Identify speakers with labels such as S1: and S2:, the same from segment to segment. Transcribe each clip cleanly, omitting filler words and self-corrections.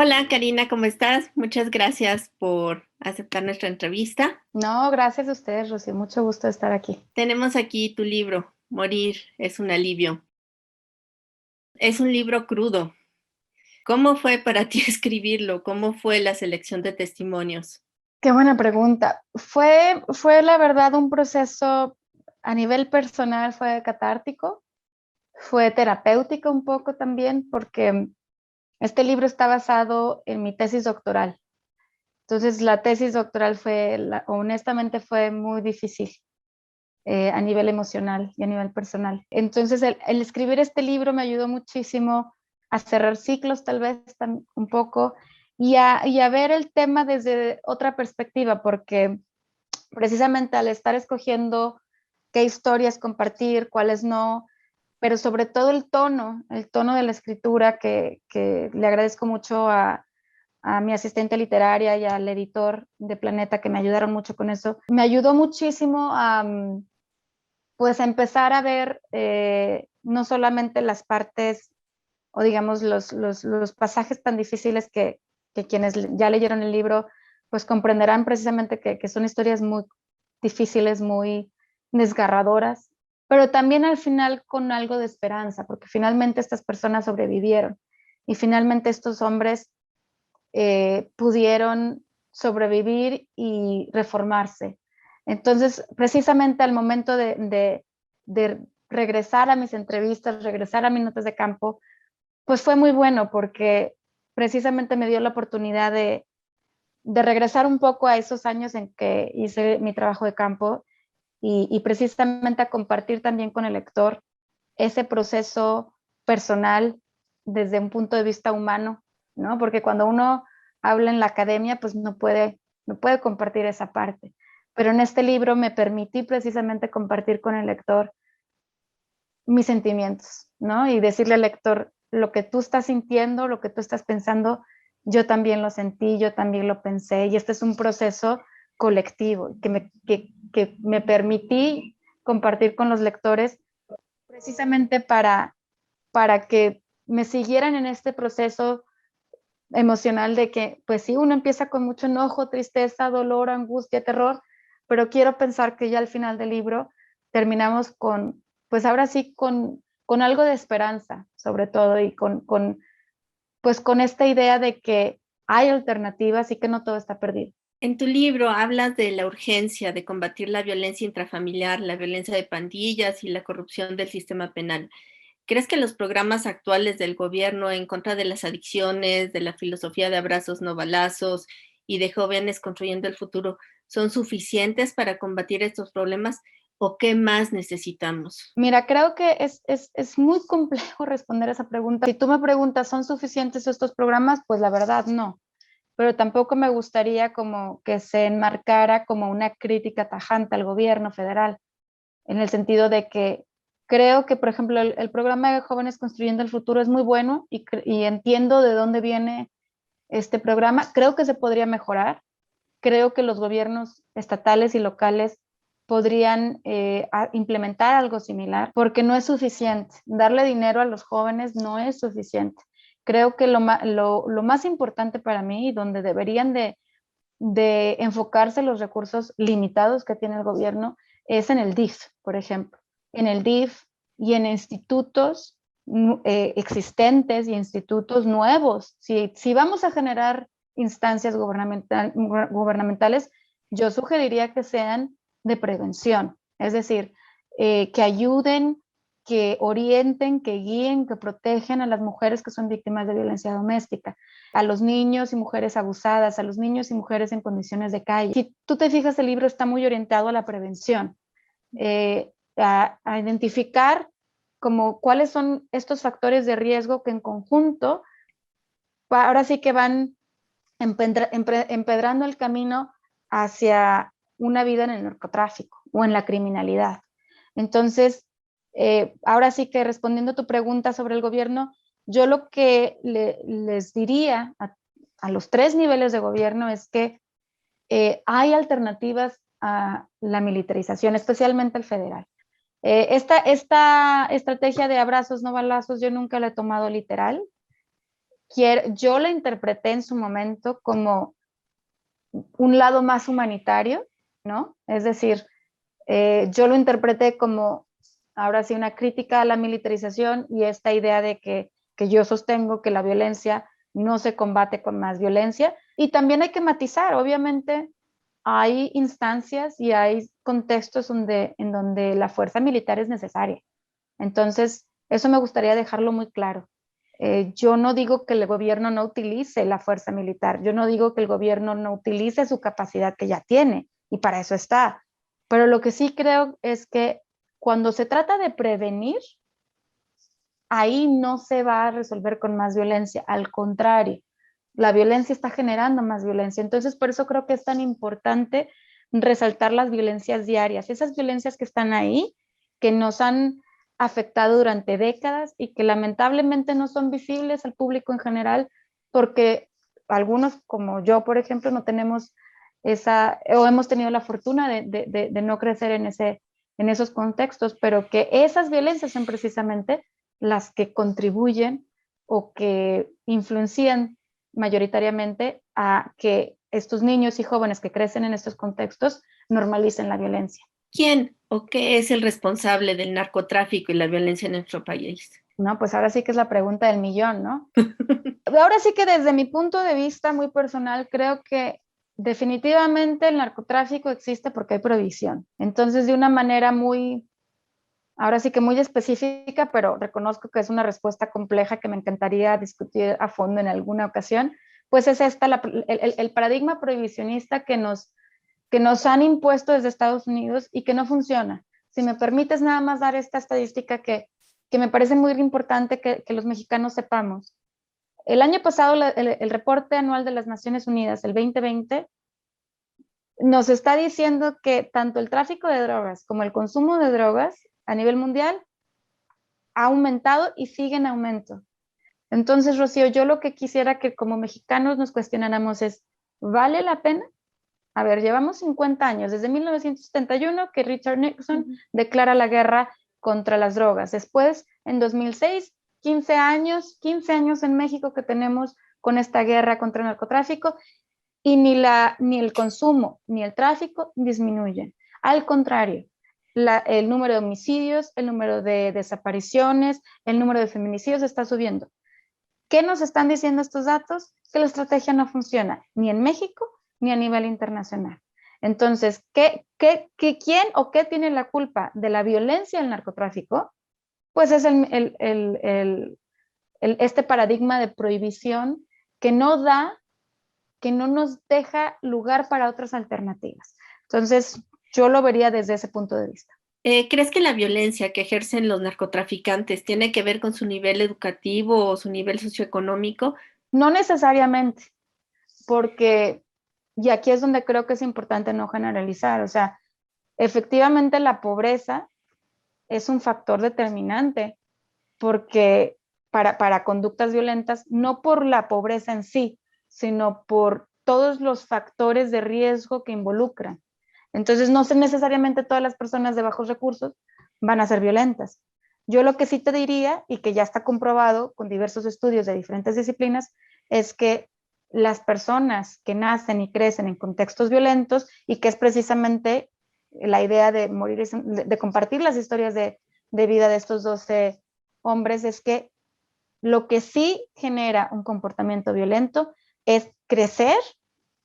S1: Hola Karina, ¿cómo estás? Muchas gracias por aceptar nuestra entrevista.
S2: No, gracias a ustedes, Rocío. Mucho gusto de estar aquí.
S1: Tenemos aquí tu libro, Morir es un alivio. Es un libro crudo. ¿Cómo fue para ti escribirlo? ¿Cómo fue la selección de testimonios?
S2: Qué buena pregunta. Fue la verdad un proceso a nivel personal, fue catártico, fue terapéutico un poco también, porque este libro está basado en mi tesis doctoral. Entonces, la tesis doctoral honestamente fue muy difícil a nivel emocional y a nivel personal. Entonces, el escribir este libro me ayudó muchísimo a cerrar ciclos, tal vez un poco, y a ver el tema desde otra perspectiva, porque precisamente al estar escogiendo qué historias compartir, cuáles no, pero sobre todo el tono de la escritura, que le agradezco mucho a mi asistente literaria y al editor de Planeta, que me ayudaron mucho con eso. Me ayudó muchísimo a, pues, a empezar a ver no solamente las partes o digamos los pasajes tan difíciles que quienes ya leyeron el libro pues comprenderán precisamente que son historias muy difíciles, muy desgarradoras, pero también al final con algo de esperanza, porque finalmente estas personas sobrevivieron y finalmente estos hombres pudieron sobrevivir y reformarse. Entonces, precisamente al momento de regresar a mis entrevistas, regresar a mis notas de campo, pues fue muy bueno porque precisamente me dio la oportunidad de regresar un poco a esos años en que hice mi trabajo de campo y precisamente a compartir también con el lector ese proceso personal desde un punto de vista humano, ¿no? Porque cuando uno habla en la academia, pues no puede compartir esa parte. Pero en este libro me permití precisamente compartir con el lector mis sentimientos, ¿no? Y decirle al lector, lo que tú estás sintiendo, lo que tú estás pensando, yo también lo sentí, yo también lo pensé, y este es un proceso colectivo que me permití compartir con los lectores precisamente para que me siguieran en este proceso emocional de que, pues sí, uno empieza con mucho enojo, tristeza, dolor, angustia, terror, pero quiero pensar que ya al final del libro terminamos con, pues ahora sí, con algo de esperanza, sobre todo, y pues con esta idea de que hay alternativas y que no todo está perdido.
S1: En tu libro hablas de la urgencia de combatir la violencia intrafamiliar, la violencia de pandillas y la corrupción del sistema penal. ¿Crees que los programas actuales del gobierno en contra de las adicciones, de la filosofía de abrazos no balazos y de jóvenes construyendo el futuro son suficientes para combatir estos problemas o qué más necesitamos?
S2: Mira, creo que es muy complejo responder esa pregunta. Si tú me preguntas, ¿son suficientes estos programas? Pues la verdad no, pero tampoco me gustaría como que se enmarcara como una crítica tajante al gobierno federal, en el sentido de que creo que, por ejemplo, el programa de Jóvenes Construyendo el Futuro es muy bueno y entiendo de dónde viene este programa. Creo que se podría mejorar. Creo que los gobiernos estatales y locales podrían implementar algo similar, porque no es suficiente. Darle dinero a los jóvenes no es suficiente. Creo que lo más importante para mí y donde deberían de enfocarse los recursos limitados que tiene el gobierno es en el DIF, por ejemplo. En el DIF y en institutos existentes y institutos nuevos. Si vamos a generar instancias gubernamentales, yo sugeriría que sean de prevención, es decir, que ayuden, que orienten, que guíen, que protegen a las mujeres que son víctimas de violencia doméstica, a los niños y mujeres abusadas, a los niños y mujeres en condiciones de calle. Si tú te fijas, el libro está muy orientado a la prevención, a identificar como cuáles son estos factores de riesgo que en conjunto ahora sí que van empedrando el camino hacia una vida en el narcotráfico o en la criminalidad. Entonces, ahora sí que respondiendo a tu pregunta sobre el gobierno, yo lo que les diría a los tres niveles de gobierno es que hay alternativas a la militarización, especialmente el federal. Esta estrategia de abrazos no balazos yo nunca la he tomado literal. yo la interpreté en su momento como un lado más humanitario, ¿no? Es decir, yo lo interpreté como, ahora sí, una crítica a la militarización y esta idea de que yo sostengo que la violencia no se combate con más violencia. Y también hay que matizar, obviamente hay instancias y hay contextos en donde la fuerza militar es necesaria. Entonces, eso me gustaría dejarlo muy claro. Yo no digo que el gobierno no utilice la fuerza militar, yo no digo que el gobierno no utilice su capacidad que ya tiene, y para eso está. Pero lo que sí creo es que cuando se trata de prevenir, ahí no se va a resolver con más violencia, al contrario, la violencia está generando más violencia. Entonces, por eso creo que es tan importante resaltar las violencias diarias, esas violencias que están ahí, que nos han afectado durante décadas y que lamentablemente no son visibles al público en general, porque algunos, como yo, por ejemplo, no tenemos o hemos tenido la fortuna de no crecer en esos contextos, pero que esas violencias son precisamente las que contribuyen o que influencian mayoritariamente a que estos niños y jóvenes que crecen en estos contextos normalicen la violencia.
S1: ¿Quién o qué es el responsable del narcotráfico y la violencia en nuestro país?
S2: No, pues ahora sí que es la pregunta del millón, ¿no? Ahora sí que desde mi punto de vista muy personal, creo que definitivamente el narcotráfico existe porque hay prohibición. Entonces, de una manera muy, ahora sí que muy específica, pero reconozco que es una respuesta compleja que me encantaría discutir a fondo en alguna ocasión, pues es esta el paradigma prohibicionista que nos han impuesto desde Estados Unidos y que no funciona. Si me permites nada más dar esta estadística que me parece muy importante que los mexicanos sepamos. El año pasado, el reporte anual de las Naciones Unidas, el 2020, nos está diciendo que tanto el tráfico de drogas como el consumo de drogas a nivel mundial ha aumentado y sigue en aumento. Entonces, Rocío, yo lo que quisiera que como mexicanos nos cuestionáramos es, ¿vale la pena? A ver, llevamos 50 años, desde 1971 que Richard Nixon declara la guerra contra las drogas. Después, en 2006, 15 años en México que tenemos con esta guerra contra el narcotráfico y ni el consumo ni el tráfico disminuyen. Al contrario, el número de homicidios, el número de desapariciones, el número de feminicidios está subiendo. ¿Qué nos están diciendo estos datos? Que la estrategia no funciona ni en México ni a nivel internacional. Entonces, ¿quién o qué tiene la culpa de la violencia del narcotráfico? Pues es este paradigma de prohibición que no da, que no nos deja lugar para otras alternativas. Entonces, yo lo vería desde ese punto de vista.
S1: ¿Crees que la violencia que ejercen los narcotraficantes tiene que ver con su nivel educativo o su nivel socioeconómico?
S2: No necesariamente, porque, y aquí es donde creo que es importante no generalizar, o sea, efectivamente la pobreza es un factor determinante porque para conductas violentas, no por la pobreza en sí, sino por todos los factores de riesgo que involucran. Entonces, no sé necesariamente todas las personas de bajos recursos van a ser violentas. Yo lo que sí te diría, y que ya está comprobado con diversos estudios de diferentes disciplinas, es que las personas que nacen y crecen en contextos violentos, y que es precisamente la idea de morir, de compartir las historias de vida de estos 12 hombres, es que lo que sí genera un comportamiento violento es crecer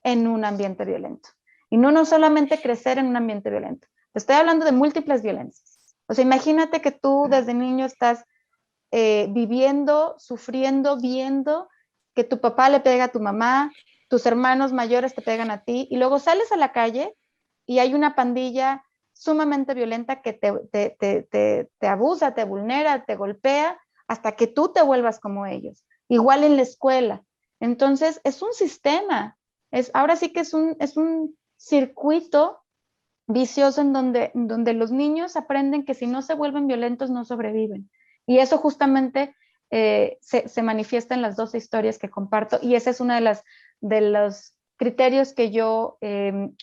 S2: en un ambiente violento. Y no solamente crecer en un ambiente violento. Estoy hablando de múltiples violencias. O sea, imagínate que tú desde niño estás viviendo, sufriendo, viendo que tu papá le pega a tu mamá, tus hermanos mayores te pegan a ti, y luego sales a la calle y hay una pandilla sumamente violenta que te abusa, te vulnera, te golpea, hasta que tú te vuelvas como ellos. Igual en la escuela. Entonces, es un sistema. Ahora sí que es un circuito vicioso donde los niños aprenden que si no se vuelven violentos no sobreviven. Y eso justamente se manifiesta en las 12 historias que comparto, y ese es uno de los criterios que yo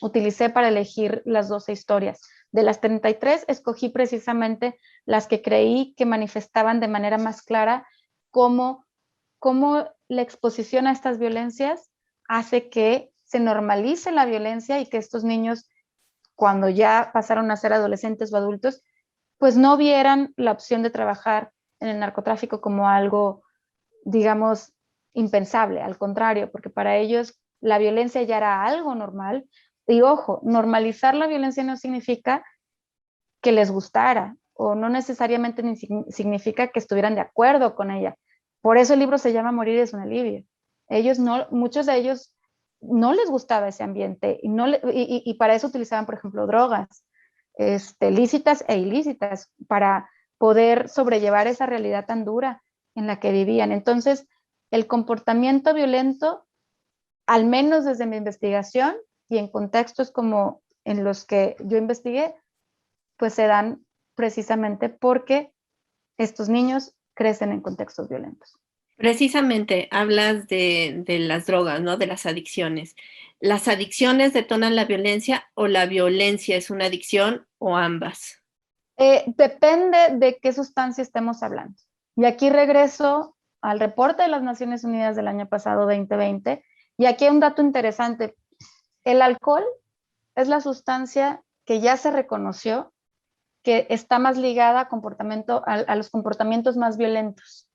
S2: utilicé para elegir las 12 historias. De las 33, escogí precisamente las que creí que manifestaban de manera más clara cómo cómo la exposición a estas violencias hace que se normalice la violencia y que estos niños, cuando ya pasaron a ser adolescentes o adultos, pues no vieran la opción de trabajar en el narcotráfico como algo, digamos, impensable, al contrario, porque para ellos la violencia ya era algo normal. Y ojo, normalizar la violencia no significa que les gustara o no necesariamente ni significa que estuvieran de acuerdo con ella. Por eso el libro se llama Morir es un alivio. Ellos no, muchos de ellos no les gustaba ese ambiente y, no y para eso utilizaban, por ejemplo, drogas lícitas e ilícitas para poder sobrellevar esa realidad tan dura en la que vivían. Entonces, el comportamiento violento, al menos desde mi investigación y en contextos como en los que yo investigué, pues se dan precisamente porque estos niños crecen en contextos violentos.
S1: Precisamente hablas de las drogas, ¿no? De las adicciones. ¿Las adicciones detonan la violencia o la violencia es una adicción o ambas?
S2: Depende de qué sustancia estemos hablando. Y aquí regreso al reporte de las Naciones Unidas del año pasado, 2020, y aquí hay un dato interesante. El alcohol es la sustancia que ya se reconoció que está más ligada a los comportamientos más violentos.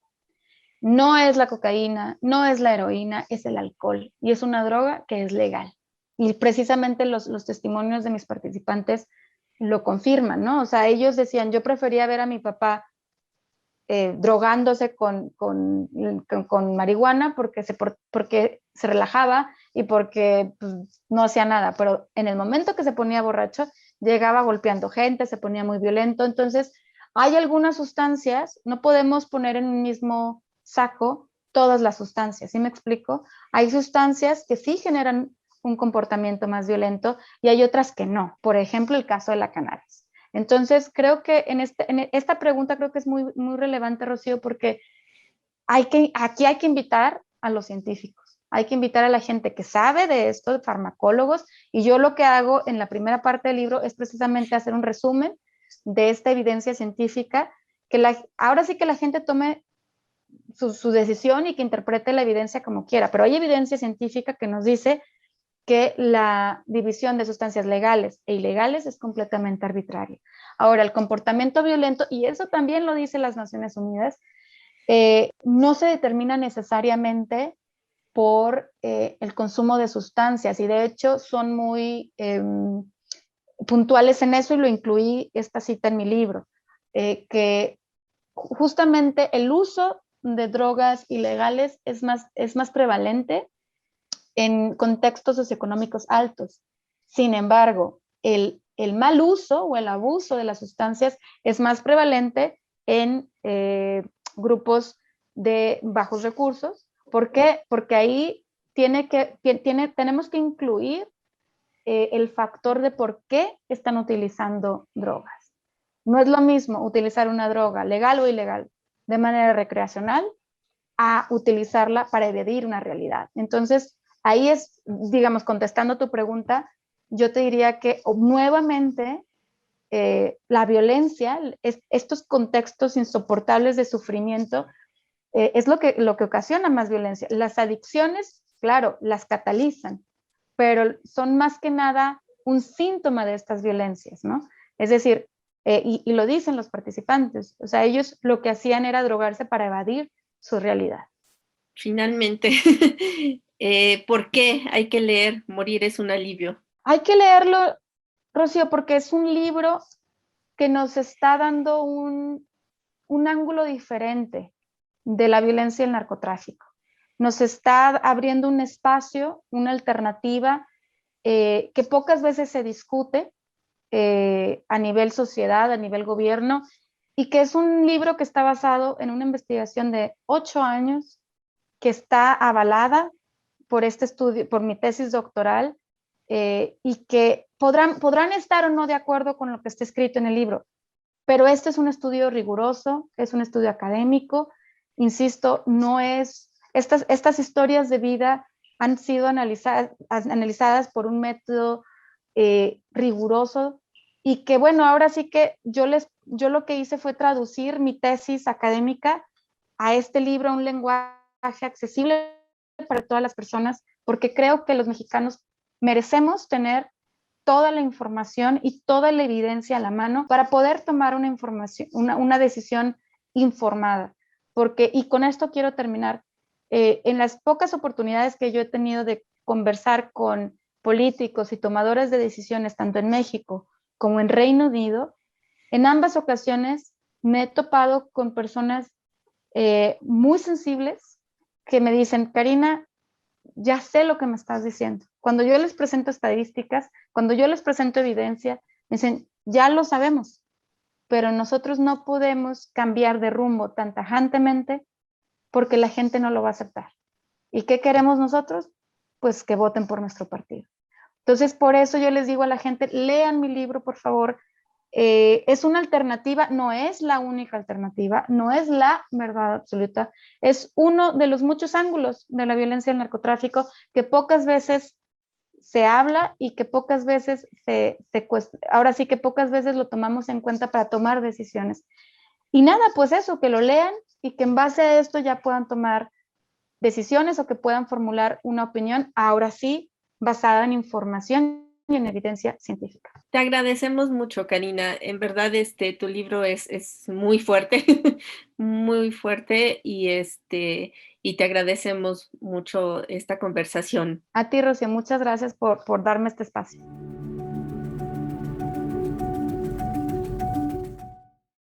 S2: No es la cocaína, no es la heroína, es el alcohol. Y es una droga que es legal. Y precisamente los testimonios de mis participantes lo confirman, ¿no? O sea, ellos decían, yo prefería ver a mi papá drogándose con marihuana porque se relajaba y porque pues, no hacía nada, pero en el momento que se ponía borracho, llegaba golpeando gente, se ponía muy violento. Entonces, hay algunas sustancias, no podemos poner en un mismo saco todas las sustancias, ¿sí me explico? Hay sustancias que sí generan un comportamiento más violento y hay otras que no. Por ejemplo, el caso de la cannabis. Entonces, creo que en esta pregunta creo que es muy, muy relevante, Rocío, porque aquí hay que invitar a los científicos, hay que invitar a la gente que sabe de esto, de farmacólogos, y yo lo que hago en la primera parte del libro es precisamente hacer un resumen de esta evidencia científica, ahora sí que la gente tome su decisión y que interprete la evidencia como quiera, pero hay evidencia científica que nos dice que la división de sustancias legales e ilegales es completamente arbitraria. Ahora, el comportamiento violento, y eso también lo dice las Naciones Unidas, no se determina necesariamente por el consumo de sustancias y de hecho son muy puntuales en eso y lo incluí esta cita en mi libro, que justamente el uso de drogas ilegales es más prevalente en contextos socioeconómicos altos. Sin embargo, el mal uso o el abuso de las sustancias es más prevalente en grupos de bajos recursos. ¿Por qué? Porque ahí tenemos que incluir el factor de por qué están utilizando drogas. No es lo mismo utilizar una droga legal o ilegal de manera recreacional a utilizarla para evadir una realidad. Entonces, ahí es, digamos, contestando tu pregunta, yo te diría que nuevamente la violencia, estos contextos insoportables de sufrimiento, es lo que ocasiona más violencia. Las adicciones, claro, las catalizan, pero son más que nada un síntoma de estas violencias, ¿no? Es decir, y lo dicen los participantes, o sea, ellos lo que hacían era drogarse para evadir su realidad.
S1: Finalmente, ¿por qué hay que leer Morir es un alivio?
S2: Hay que leerlo, Rocío, porque es un libro que nos está dando un ángulo diferente de la violencia y el narcotráfico. Nos está abriendo un espacio, una alternativa que pocas veces se discute a nivel sociedad, a nivel gobierno, y que es un libro que está basado en una investigación de 8 años que está avalada por este estudio, por mi tesis doctoral, y que podrán estar o no de acuerdo con lo que está escrito en el libro, pero este es un estudio riguroso, es un estudio académico, insisto, no es, estas historias de vida han sido analizadas por un método riguroso y que bueno, ahora sí que yo lo que hice fue traducir mi tesis académica a este libro, a un lenguaje accesible para todas las personas, porque creo que los mexicanos merecemos tener toda la información y toda la evidencia a la mano para poder tomar una decisión informada. Porque, y con esto quiero terminar, en las pocas oportunidades que yo he tenido de conversar con políticos y tomadores de decisiones, tanto en México como en Reino Unido, en ambas ocasiones me he topado con personas muy sensibles que me dicen, Karina, ya sé lo que me estás diciendo. Cuando yo les presento estadísticas, cuando yo les presento evidencia, me dicen, ya lo sabemos, pero nosotros no podemos cambiar de rumbo tan tajantemente porque la gente no lo va a aceptar. ¿Y qué queremos nosotros? Pues que voten por nuestro partido. Entonces, por eso yo les digo a la gente, lean mi libro, por favor. Es una alternativa, no es la única alternativa, no es la verdad absoluta, es uno de los muchos ángulos de la violencia del narcotráfico que pocas veces se habla y que pocas veces ahora sí que pocas veces lo tomamos en cuenta para tomar decisiones. Y nada, pues eso, que lo lean y que en base a esto ya puedan tomar decisiones o que puedan formular una opinión, ahora sí, basada en información y en evidencia científica.
S1: Te agradecemos mucho, Karina. En verdad, tu libro es muy fuerte, muy fuerte, y te agradecemos mucho esta conversación.
S2: A ti, Rocío, muchas gracias por darme este espacio.